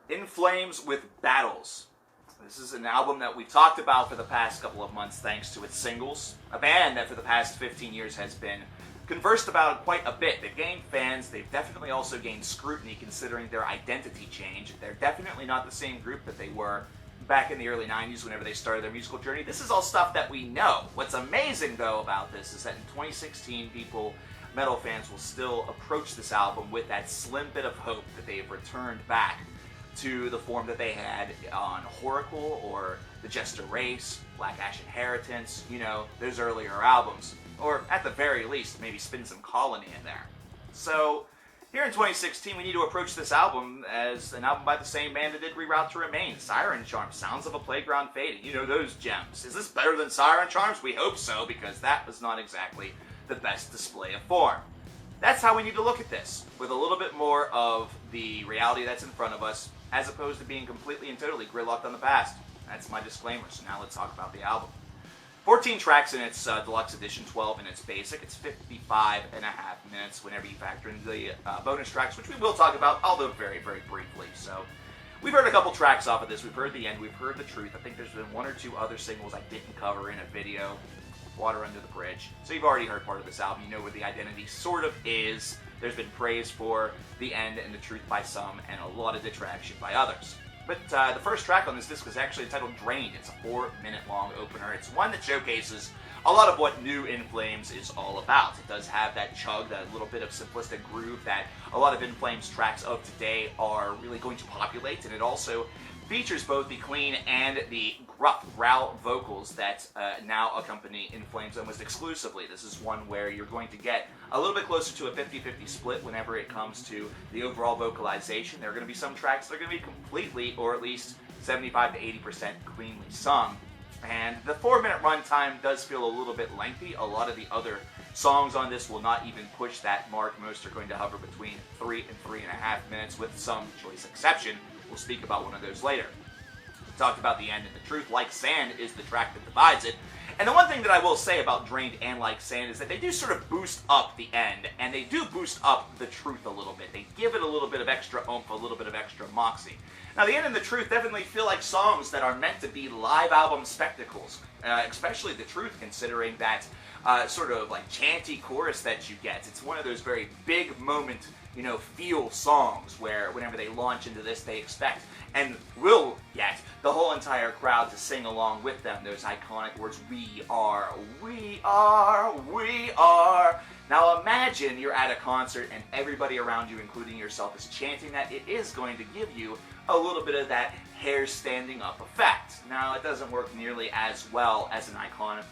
In Flames with Battles. This is an album that we've talked about for the past couple of months thanks to its singles. A band that for the past 15 years has been conversed about quite a bit. They've gained fans, they've definitely also gained scrutiny considering their identity change. They're definitely not the same group that they were back in the early 90s whenever they started their musical journey. This is all stuff that we know. What's amazing though about this is that in 2016 metal fans will still approach this album with that slim bit of hope that they've returned back to the form that they had on Horacle or The Jester Race, Black Ash Inheritance, those earlier albums. Or at the very least, maybe spin some Colony in there. So, here in 2016, we need to approach this album as an album by the same band that did Reroute to Remain, Siren Charms, Sounds of a Playground Fading. Those gems. Is this better than Siren Charms? We hope so, because that was not exactly the best display of form. That's how we need to look at this, with a little bit more of the reality that's in front of us, as opposed to being completely and totally gridlocked on the past. That's my disclaimer, so now let's talk about the album. 14 tracks in its deluxe edition, 12 in its basic. It's 55 and a half minutes whenever you factor in the bonus tracks, which we will talk about, although very, very briefly. So, we've heard a couple tracks off of this. We've heard The End, we've heard The Truth. I think there's been one or two other singles I didn't cover in a video. Water Under the Bridge. So you've already heard part of this album. You know where the identity sort of is. There's been praise for The End and The Truth by some, and a lot of detraction by others. But the first track on this disc is actually entitled Drained. It's a 4-minute long opener. It's one that showcases a lot of what new In Flames is all about. It does have that chug, that little bit of simplistic groove that a lot of In Flames tracks of today are really going to populate, and it also features both the clean and the gruff growl vocals that now accompany In Flames almost exclusively. This is one where you're going to get a little bit closer to a 50-50 split whenever it comes to the overall vocalization. There are going to be some tracks that are going to be completely, or at least 75 to 80% cleanly sung. And the 4-minute runtime does feel a little bit lengthy. A lot of the other songs on this will not even push that mark. Most are going to hover between 3 and 3.5 minutes with some choice exception. We'll speak about one of those later. We talked about The End and The Truth. Like Sand is the track that divides it. And the one thing that I will say about Drained and Like Sand is that they do sort of boost up The End, and they do boost up The Truth a little bit. They give it a little bit of extra oomph, a little bit of extra moxie. Now, The End and The Truth definitely feel like songs that are meant to be live album spectacles, especially The Truth, considering that sort of like chanty chorus that you get. It's one of those very big moment, feel songs where whenever they launch into this, they expect and will get the whole entire crowd to sing along with them. Those iconic words, we are, we are, we are. Now imagine you're at a concert and everybody around you, including yourself, is chanting that. It is going to give you a little bit of that hair standing up effect. Now, it doesn't work nearly as well as an iconic,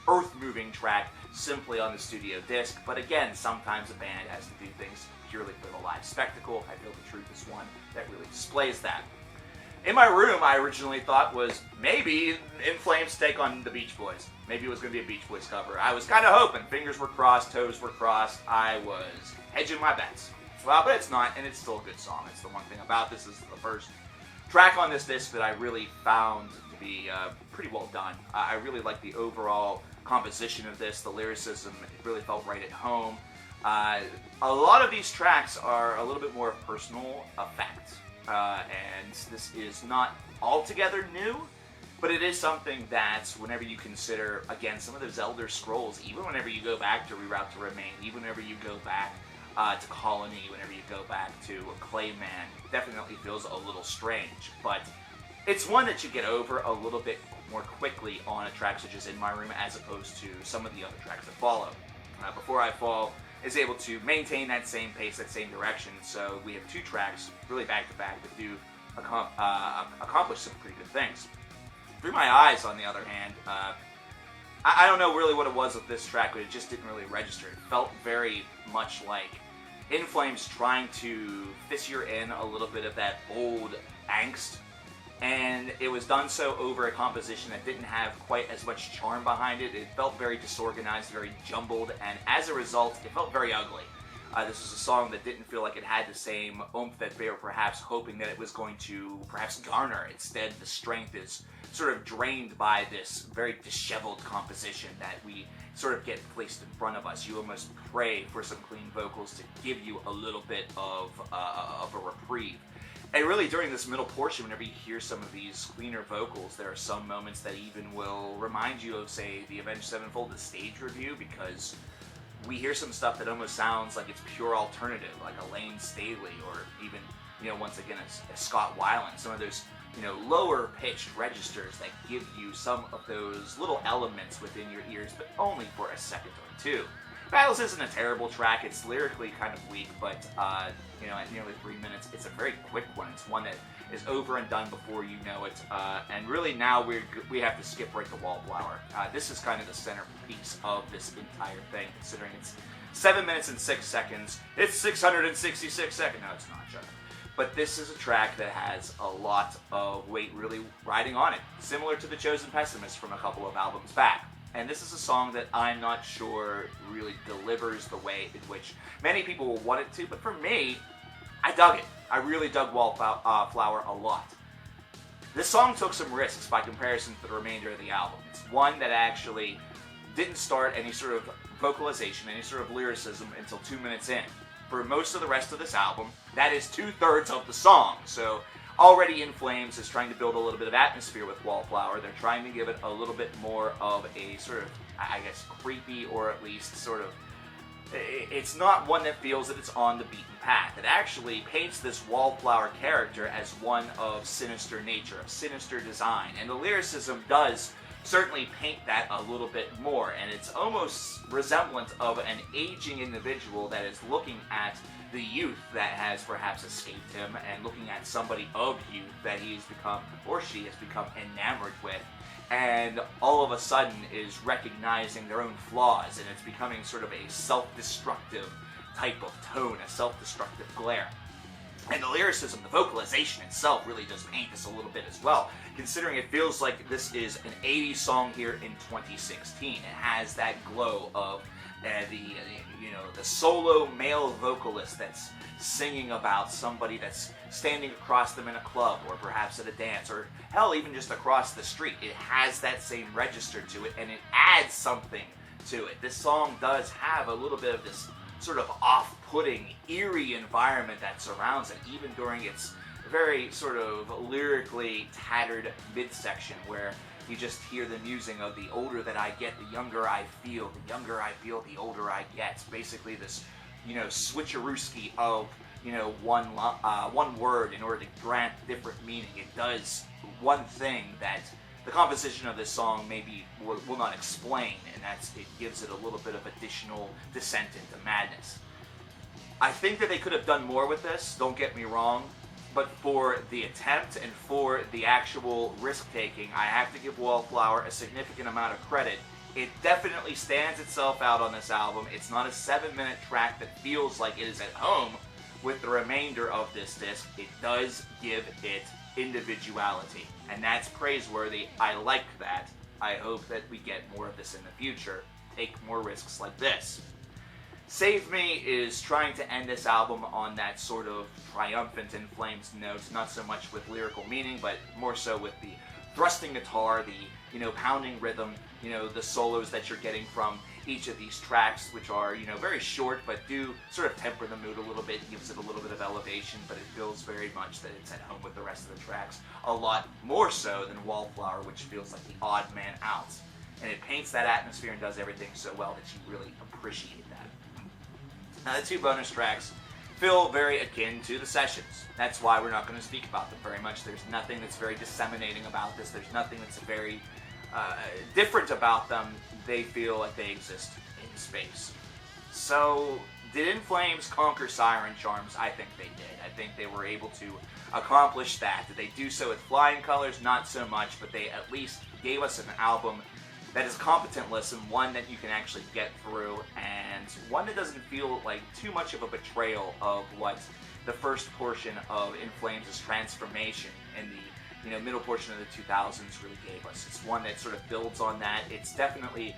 earth-moving track simply on the studio disc. But again, sometimes a band has to do things purely for the live spectacle. I feel The Truth is one that really displays that. In My Room, I originally thought was maybe In Flames' take on the Beach Boys. Maybe it was going to be a Beach Boys cover. I was kind of hoping. Fingers were crossed, toes were crossed. I was hedging my bets. Well, but it's not, and it's still a good song. It's the one thing about this. This is the first track on this disc that I really found to be pretty well done. I really like the overall composition of this, the lyricism. It really felt right at home. A lot of these tracks are a little bit more personal effect, and this is not altogether new, but it is something that whenever you consider, again, some of those Elder Scrolls, even whenever you go back to Reroute to Remain, even whenever you go back to Colony, whenever you go back to Clayman, it definitely feels a little strange, but it's one that you get over a little bit more quickly on a track such as In My Room as opposed to some of the other tracks that follow. Before I Fall is able to maintain that same pace, that same direction, so we have two tracks really back-to-back that do accomplish some pretty good things. Through My Eyes, on the other hand, I don't know really what it was with this track, but it just didn't really register. It felt very much like In Flames trying to fissure in a little bit of that old angst, and it was done so over a composition that didn't have quite as much charm behind it. It felt very disorganized, very jumbled, and as a result, it felt very ugly. This was a song that didn't feel like it had the same oomph that they were perhaps hoping that it was going to perhaps garner. Instead, the strength is sort of drained by this very disheveled composition that we sort of get placed in front of us. You almost pray for some clean vocals to give you a little bit of a reprieve. And really, during this middle portion, whenever you hear some of these cleaner vocals, there are some moments that even will remind you of, say, the Avenged Sevenfold, the stage review, because we hear some stuff that almost sounds like it's pure alternative, like a Lane Staley, or even, once again, a Scott Weiland. Some of those, lower pitched registers that give you some of those little elements within your ears, but only for a second or two. Battles isn't a terrible track. It's lyrically kind of weak, but, at nearly 3 minutes, it's a very quick one. It's one that is over and done before you know it. And really now we have to skip right to Wallflower. This is kind of the centerpiece of this entire thing, considering it's 7 minutes and 6 seconds. It's 666 seconds. No, it's not, shut up. But this is a track that has a lot of weight really riding on it, similar to The Chosen Pessimist from a couple of albums back. And this is a song that I'm not sure really delivers the way in which many people will want it to, but for me, I dug it. I really dug Wallflower a lot. This song took some risks by comparison to the remainder of the album. It's one that actually didn't start any sort of vocalization, any sort of lyricism until 2 minutes in. For most of the rest of this album, that is 2/3 of the song. So already In Flames is trying to build a little bit of atmosphere with Wallflower. They're trying to give it a little bit more of a sort of, I guess, creepy, or at least sort of, it's not one that feels that it's on the beaten path. It actually paints this Wallflower character as one of sinister nature, of sinister design. And the lyricism does certainly paint that a little bit more, and it's almost resemblant of an aging individual that is looking at the youth that has perhaps escaped him, and looking at somebody of youth that he's become, or she has become, enamored with, and all of a sudden is recognizing their own flaws, and it's becoming sort of a self-destructive type of tone, a self-destructive glare. And the lyricism, the vocalization itself really does paint this a little bit as well, considering it feels like this is an 80s song here in 2016. It has that glow of the solo male vocalist that's singing about somebody that's standing across them in a club, or perhaps at a dance, or hell, even just across the street. It has that same register to it, and it adds something to it. This song does have a little bit of this sort of off-putting, eerie environment that surrounds it, even during its very sort of lyrically tattered midsection, where you just hear the musing of the older that I get, the younger I feel, the younger I feel, the older I get. Basically this, switcherooski of, one word in order to grant different meaning. It does one thing that the composition of this song maybe will not explain, and that's it gives it a little bit of additional descent into madness. I think that they could have done more with this, don't get me wrong, but for the attempt and for the actual risk-taking, I have to give Wallflower a significant amount of credit. It definitely stands itself out on this album. It's not a 7-minute track that feels like it is at home with the remainder of this disc. It does give it individuality, and that's praiseworthy. I like that. I hope that we get more of this in the future. Take more risks like this. Save Me is trying to end this album on that sort of triumphant In Flames note, not so much with lyrical meaning, but more so with the thrusting guitar, the, pounding rhythm, the solos that you're getting from each of these tracks, which are, very short, but do sort of temper the mood a little bit, gives it a little bit of elevation, but it feels very much that it's at home with the rest of the tracks, a lot more so than Wallflower, which feels like the odd man out. And it paints that atmosphere and does everything so well that you really appreciate that. Now, the two bonus tracks feel very akin to the sessions. That's why we're not going to speak about them very much. There's nothing that's very disseminating about this. There's nothing that's very different about them. They feel like they exist in space. So, did In Flames conquer Siren Charms? I think they did. I think they were able to accomplish that. Did they do so with flying colors? Not so much, but they at least gave us an album that is competent listen, one that you can actually get through, and one that doesn't feel like too much of a betrayal of what the first portion of In Flames' transformation in the middle portion of the 2000s really gave us. It's one that sort of builds on that. It's definitely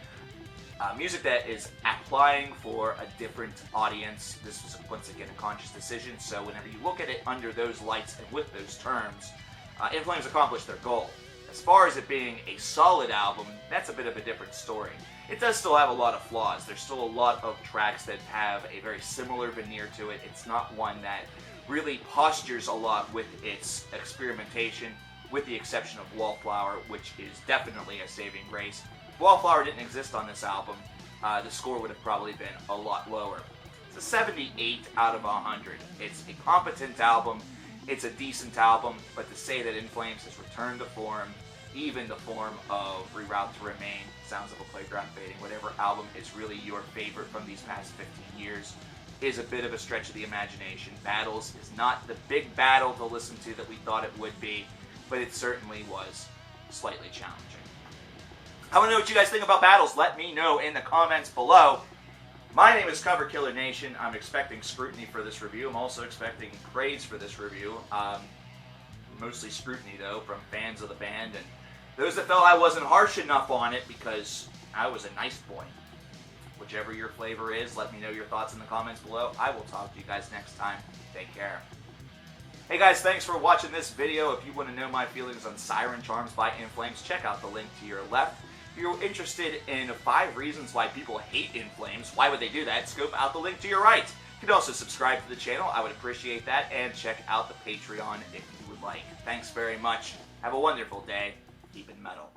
music that is applying for a different audience. This was, once again, a conscious decision, so whenever you look at it under those lights and with those terms, In Flames accomplished their goal. As far as it being a solid album, that's a bit of a different story. It does still have a lot of flaws. There's still a lot of tracks that have a very similar veneer to it. It's not one that really postures a lot with its experimentation, with the exception of Wallflower, which is definitely a saving grace. If Wallflower didn't exist on this album, the score would have probably been a lot lower. It's a 78 out of 100. It's a competent album, it's a decent album, but to say that In Flames has returned to form, even the form of Reroute to Remain, Sounds of a Playground Fading, whatever album is really your favorite from these past 15 years, is a bit of a stretch of the imagination. Battles is not the big battle to listen to that we thought it would be, but it certainly was slightly challenging. I want to know what you guys think about Battles. Let me know in the comments below. My name is coverkillernation. I'm expecting scrutiny for this review. I'm also expecting praise for this review. Mostly scrutiny, though, from fans of the band and those that felt I wasn't harsh enough on it because I was a nice boy. Whichever your flavor is, let me know your thoughts in the comments below. I will talk to you guys next time. Take care. Hey guys, thanks for watching this video. If you want to know my feelings on Siren Charms by In Flames, check out the link to your left. If you're interested in 5 reasons why people hate In Flames, why would they do that? Scope out the link to your right. You can also subscribe to the channel. I would appreciate that. And check out the Patreon if you would like. Thanks very much. Have a wonderful day. Keep it metal.